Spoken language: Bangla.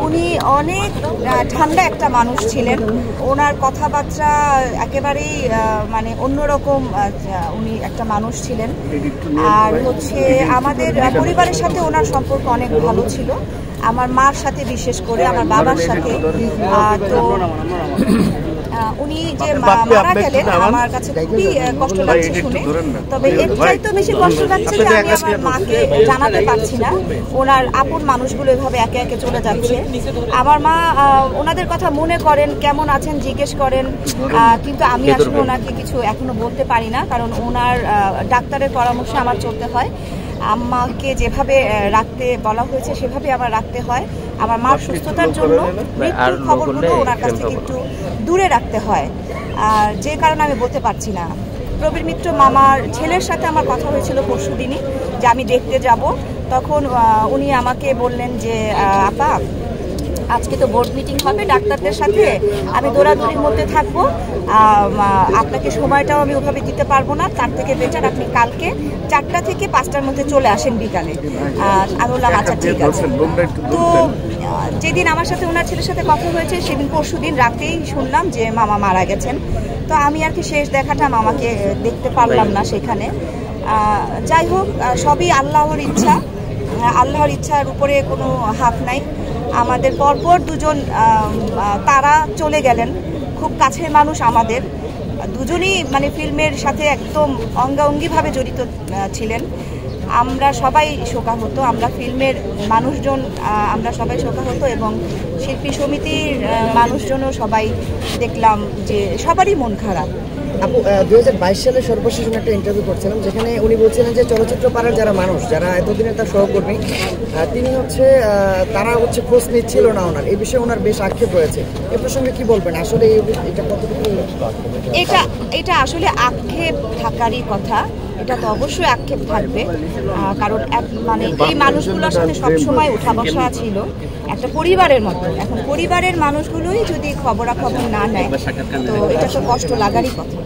উনি অনেক ঠান্ডা একটা মানুষ ছিলেন। ওনার কথাবার্তা একেবারেই মানে অন্যরকম, উনি একটা মানুষ ছিলেন। আর হচ্ছে আমাদের পরিবারের সাথে ওনার সম্পর্ক অনেক ভালো ছিল, আমার মার সাথে বিশেষ করে, আমার বাবার সাথে। তো উনি যে মারা গেলেন আমার কাছে খুবই কষ্ট লাগছে শুনে। তবে এর চাইতে বেশি কষ্ট লাগছে যে আমি আমার মাকে জানাতে পারছি না, ওনার আপন মানুষগুলো এভাবে একে একে চলে যাচ্ছে। আমার মা ওনাদের কথা মনে করেন, কেমন আছেন জিজ্ঞেস করেন, কিন্তু আমি আসলে ওনাকে কিছু এখনো বলতে পারি না, কারণ ওনার ডাক্তারের পরামর্শে আমার চলতে হয়। আম্মাকে যেভাবে রাখতে বলা হয়েছে সেভাবে আমার রাখতে হয়। আমার মার সুস্থতার জন্য মৃত্যুর খবরগুলো ওনার কাছ থেকে একটু দূরে রাখতে হয়, যে কারণে আমি বলতে পারছি না। প্রবীর মিত্র মামার ছেলের সাথে আমার কথা হয়েছিল পরশুদিনই যে আমি দেখতে যাব। তখন উনি আমাকে বললেন যে আপা, আজকে তো বোর্ড মিটিং হবে ডাক্তারদের সাথে, আমি দৌড়াদৌড়ির মধ্যে থাকবো, আপনাকে সময়টাও আমি ওভাবে দিতে পারবো না, তার থেকে বেটার আপনি কালকে 4টা থেকে 5টার মধ্যে চলে আসেন বিকালে। আমি বললাম আচ্ছা ঠিক আছে। তো যেদিন আমার সাথে ওনার ছেলের সাথে কথা হয়েছে সেদিন পরশুদিন রাতেই শুনলাম যে মামা মারা গেছেন। তো আমি আর কি শেষ দেখাটা মামাকে দেখতে পারলাম না সেখানে। যাই হোক, সবই আল্লাহর ইচ্ছা, আল্লাহর ইচ্ছার উপরে কোনো হাত নাই। আমাদের পরপর দুজন তারা চলে গেলেন, খুব কাছের মানুষ আমাদের দুজনই, মানে ফিল্মের সাথে একদম অঙ্গাঙ্গিভাবে জড়িত ছিলেন। আমরা সবাই শোকাহত, আমরা ফিল্মের মানুষজন আমরা সবাই শোকাহত, এবং শিল্পী সমিতির মানুষজনও সবাই দেখলাম যে সবারই মন খারাপ। আপু 2022 সালে সর্বশেষ একটা ইন্টারভিউ করছিলাম, যেখানে উনি বলছিলেন যে চলচ্চিত্র পাড়ার যারা মানুষ, যারা এতদিনের তার সহকর্মী, তিনি তারা খোঁজ নিচ্ছিল না ওনার, এই বিষয়ে ওনার বেশ আক্ষেপ রয়েছে। এ প্রসঙ্গে কি বলবেন? আসলে এটা কতটুকু? এটা আসলে আক্ষেপ থাকারই কথা, এটা তো অবশ্যই আক্ষেপ থাকবে, কারণ মানে এই মানুষগুলোর সাথে সবসময় উঠা বসা ছিল একটা পরিবারের মতো। এখন পরিবারের মানুষগুলোই যদি খবরাখবর না নেয়, তো এটা তো কষ্ট লাগারই কথা।